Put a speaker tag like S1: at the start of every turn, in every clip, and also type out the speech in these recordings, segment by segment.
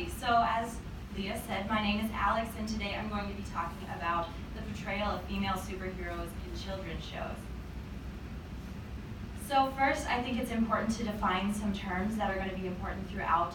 S1: Alrighty, so as Leah said, my name is Alex, and today I'm going to be talking about the portrayal of female superheroes in children's shows. So first, I think it's important to define some terms that are going to be important throughout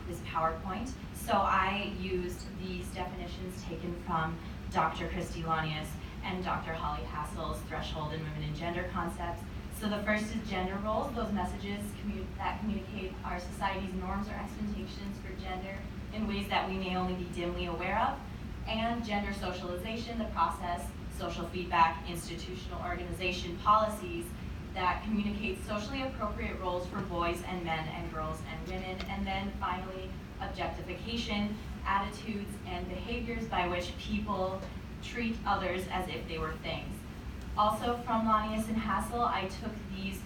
S1: this PowerPoint. So I used these definitions taken from Dr. Christy Lanius and Dr. Holly Hassel's Threshold in Women and Gender Concepts. So the first is gender roles, those messages that communicate our society's norms or expectations for gender in ways that we may only be dimly aware of. And gender socialization, the process, social feedback, institutional organization, policies that communicate socially appropriate roles for boys and men and girls and women. And then finally, objectification, attitudes and behaviors by which people treat others as if they were things. Also from Lanius and Hassel, I took these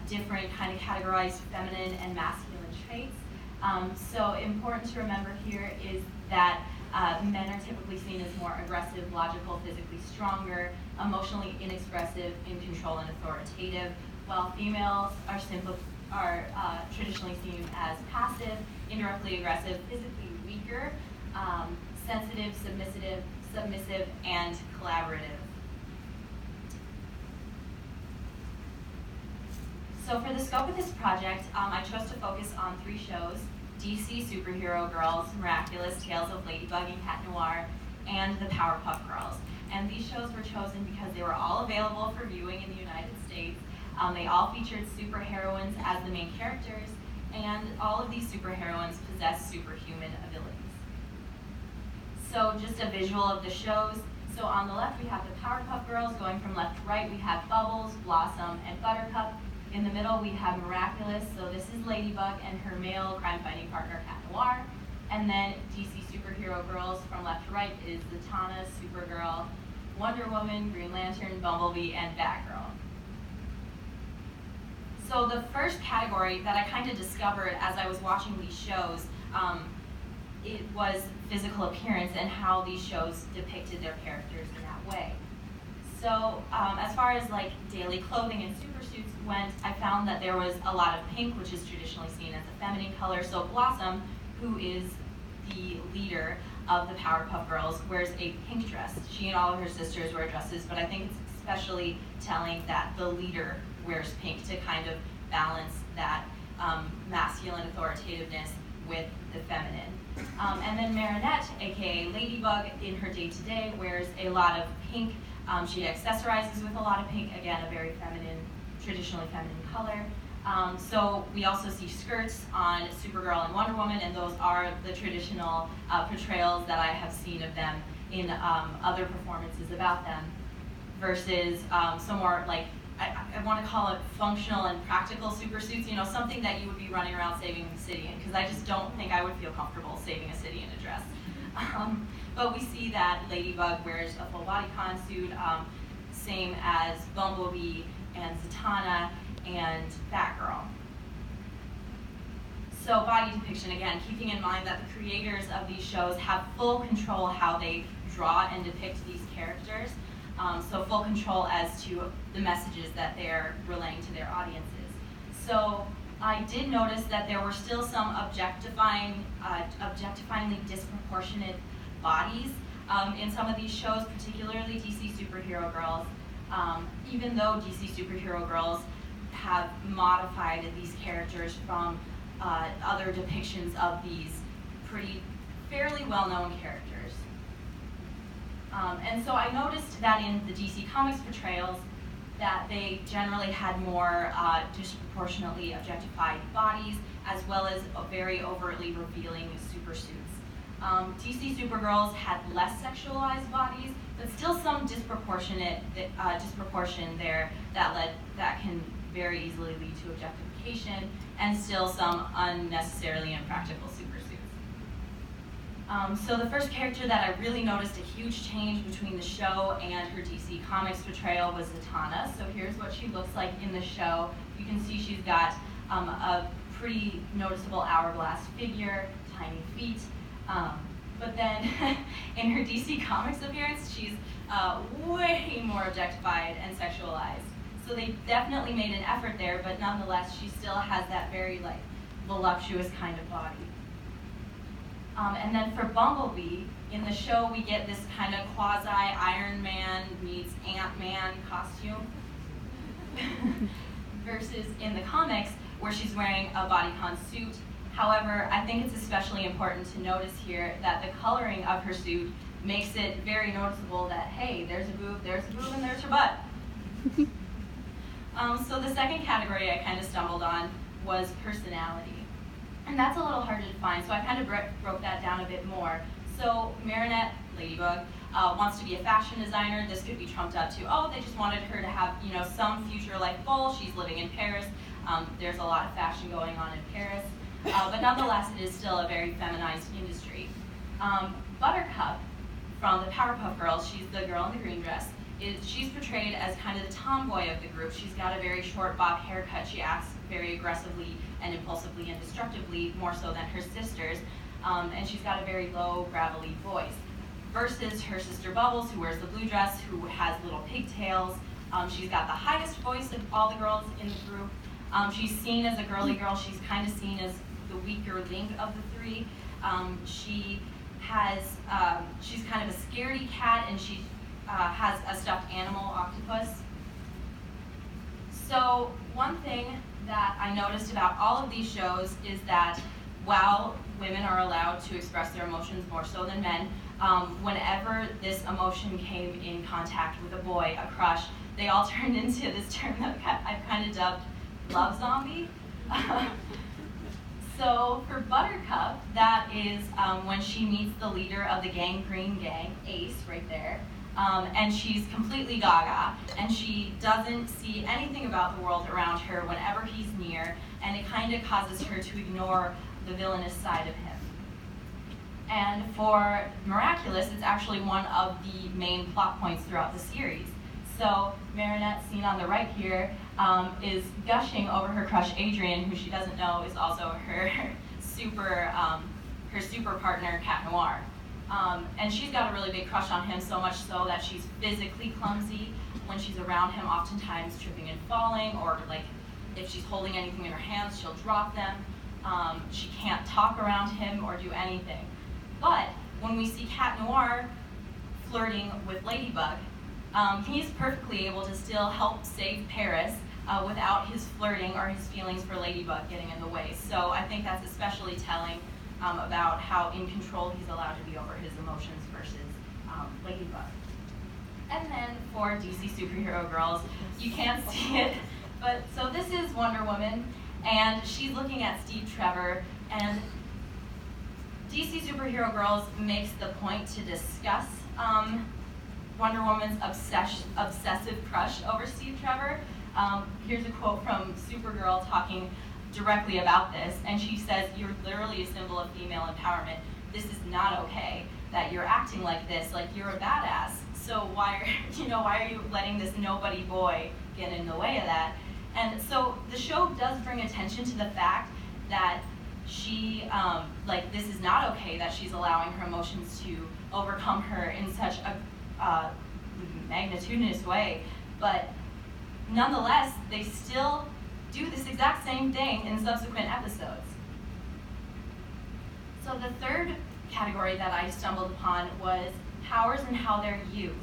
S1: different kind of categorized feminine and masculine traits. So important to remember here is that men are typically seen as more aggressive, logical, physically stronger, emotionally inexpressive, in control and authoritative, while females are traditionally seen as passive, indirectly aggressive, physically weaker, sensitive, submissive, and collaborative. So for the scope of this project, I chose to focus on 3 shows: DC Superhero Girls, Miraculous Tales of Ladybug and Cat Noir, and the Powerpuff Girls. And these shows were chosen because they were all available for viewing in the United States. They all featured superheroines as the main characters, and all of these superheroines possess superhuman abilities. So just a visual of the shows. So on the left we have the Powerpuff Girls. Going from left to right we have Bubbles, Blossom, and Buttercup. In the middle we have Miraculous, so this is Ladybug and her male crime-fighting partner Cat Noir. And then DC Superhero Girls from left to right is Zatanna, Supergirl, Wonder Woman, Green Lantern, Bumblebee, and Batgirl. So the first category that I kind of discovered as I was watching these shows, it was physical appearance and how these shows depicted their characters in that way. So as far as like daily clothing and supersuits went, I found that there was a lot of pink, which is traditionally seen as a feminine color. So Blossom, who is the leader of the Powerpuff Girls, wears a pink dress. She and all of her sisters wear dresses, but I think it's especially telling that the leader wears pink to kind of balance that masculine authoritativeness with the feminine. And then Marinette, aka Ladybug, in her day-to-day wears a lot of pink. She accessorizes with a lot of pink, again, a very feminine, traditionally feminine color. So we also see skirts on Supergirl and Wonder Woman, and those are the traditional portrayals that I have seen of them in other performances about them, versus some more like, I want to call it functional and practical supersuits, you know, something that you would be running around saving the city in, because I just don't think I would feel comfortable saving a city in a dress. But we see that Ladybug wears a full bodycon suit, same as Bumblebee and Zatanna and Batgirl. So body depiction, again, keeping in mind that the creators of these shows have full control how they draw and depict these characters. So full control as to the messages that they're relaying to their audiences. So I did notice that there were still some objectifyingly disproportionate bodies in some of these shows, particularly DC Superhero Girls. Even though DC Superhero Girls have modified these characters from other depictions of these fairly well-known characters. And so I noticed that in the DC Comics portrayals that they generally had more disproportionately objectified bodies, as well as very overtly revealing supersuits. DC Supergirls had less sexualized bodies, but still some disproportion there that can very easily lead to objectification, and still some unnecessarily impractical supersuits. So the first character that I really noticed a huge change between the show and her DC Comics portrayal was Zatanna. So here's what she looks like in the show. You can see she's got a pretty noticeable hourglass figure, tiny feet. But then in her DC Comics appearance, she's way more objectified and sexualized. So they definitely made an effort there, but nonetheless, she still has that very like voluptuous kind of body. And then for Bumblebee, in the show we get this kind of quasi-Iron Man meets Ant-Man costume versus in the comics where she's wearing a bodycon suit. However, I think it's especially important to notice here that the coloring of her suit makes it very noticeable that, hey, there's a boob, and there's her butt. So the second category I kind of stumbled on was personality. And that's a little harder to find, so I kind of broke that down a bit more. So Marinette, Ladybug, wants to be a fashion designer. This could be trumped up to, oh, they just wanted her to have, some future life goal. She's living in Paris. There's a lot of fashion going on in Paris. But nonetheless, it is still a very feminized industry. Buttercup, from the Powerpuff Girls, she's the girl in the green dress. She's portrayed as kind of the tomboy of the group. She's got a very short bob haircut. She acts very aggressively and impulsively and destructively, more so than her sisters. And she's got a very low, gravelly voice. Versus her sister Bubbles, who wears the blue dress, who has little pigtails. She's got the highest voice of all the girls in the group. She's seen as a girly girl. She's kind of seen as the weaker link of the three. She's kind of a scaredy cat, and she has a stuffed animal octopus. So one thing that I noticed about all of these shows is that while women are allowed to express their emotions more so than men, whenever this emotion came in contact with a boy, a crush, they all turned into this term that I've kind of dubbed love zombie. So for Buttercup, that is when she meets the leader of the Green Gang, Ace, right there. And she's completely gaga, and she doesn't see anything about the world around her whenever he's near, and it kind of causes her to ignore the villainous side of him. And for Miraculous, it's actually one of the main plot points throughout the series. So Marinette, seen on the right here, is gushing over her crush Adrian, who she doesn't know is also her super partner, Cat Noir. And she's got a really big crush on him, so much so that she's physically clumsy when she's around him, oftentimes tripping and falling, or like if she's holding anything in her hands, she'll drop them. She can't talk around him or do anything. But when we see Cat Noir flirting with Ladybug, he's perfectly able to still help save Paris without his flirting or his feelings for Ladybug getting in the way. So I think that's especially telling about how in control he's allowed to be over his emotions versus Ladybug. And then for DC Superhero Girls, you can't see it, but so this is Wonder Woman, and she's looking at Steve Trevor, and DC Superhero Girls makes the point to discuss Wonder Woman's obsessive crush over Steve Trevor. Here's a quote from Supergirl talking directly about this, and she says, "You're literally a symbol of female empowerment. This is not okay that you're acting like this, like you're a badass. So why are you letting this nobody boy get in the way of that?" And so the show does bring attention to the fact that she, this is not okay that she's allowing her emotions to overcome her in such a magnitudinous way, but nonetheless, they still do this exact same thing in subsequent episodes. So the third category that I stumbled upon was powers and how they're used.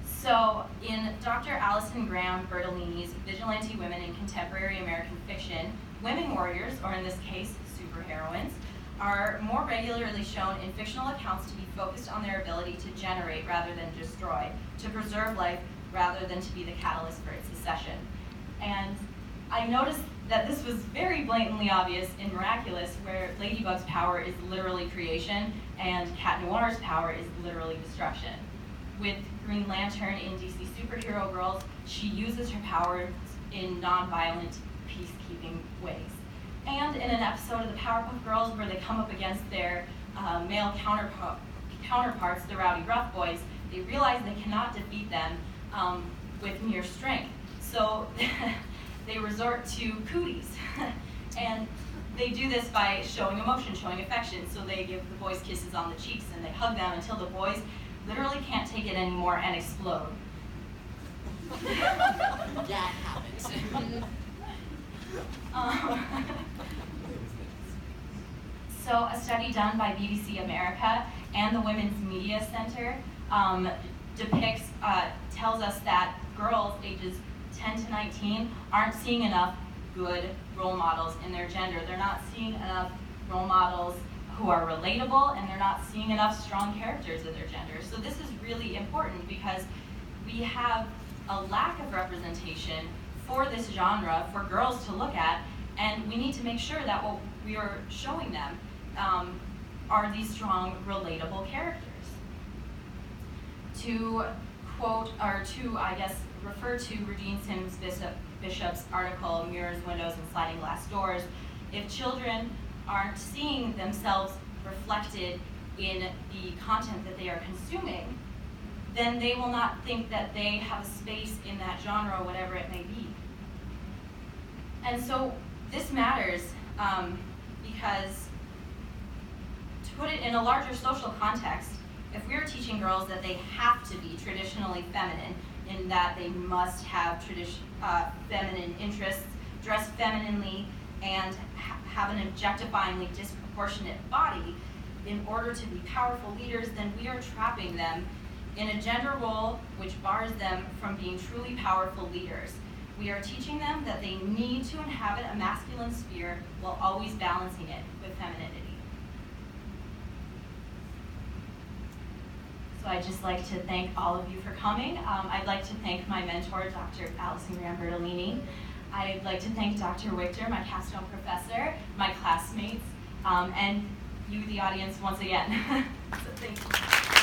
S1: So in Dr. Alison Graham Bertolini's Vigilante Women in Contemporary American Fiction, women warriors, or in this case, superheroines, are more regularly shown in fictional accounts to be focused on their ability to generate rather than destroy, to preserve life rather than to be the catalyst for its secession. And I noticed that this was very blatantly obvious in Miraculous, where Ladybug's power is literally creation and Cat Noir's power is literally destruction. With Green Lantern in DC Superhero Girls, she uses her powers in non-violent, peacekeeping ways. And in an episode of the Powerpuff Girls where they come up against their male counterparts, the Rowdy Rough Boys, they realize they cannot defeat them with mere strength. So they resort to cooties. And they do this by showing emotion, showing affection. So they give the boys kisses on the cheeks and they hug them until the boys literally can't take it anymore and explode.
S2: That happens.
S1: So a study done by BBC America and the Women's Media Center tells us that girls ages 10 to 19 aren't seeing enough good role models in their gender. They're not seeing enough role models who are relatable, and they're not seeing enough strong characters of their gender. So this is really important because we have a lack of representation for this genre for girls to look at, and we need to make sure that what we are showing them are these strong, relatable characters. To quote, or to, I guess, refer to Regine Sims Bishop's article, Mirrors, Windows, and Sliding Glass Doors, if children aren't seeing themselves reflected in the content that they are consuming, then they will not think that they have a space in that genre, whatever it may be. And so this matters because, to put it in a larger social context, if we're teaching girls that they have to be traditionally feminine, in that they must have feminine interests, dress femininely, and have an objectifyingly disproportionate body in order to be powerful leaders, then we are trapping them in a gender role which bars them from being truly powerful leaders. We are teaching them that they need to inhabit a masculine sphere while always balancing it with femininity. So I'd just like to thank all of you for coming. I'd like to thank my mentor, Dr. Allison Graham Bertolini. I'd like to thank Dr. Wichter, my capstone professor, my classmates, and you, the audience, once again. So thank you.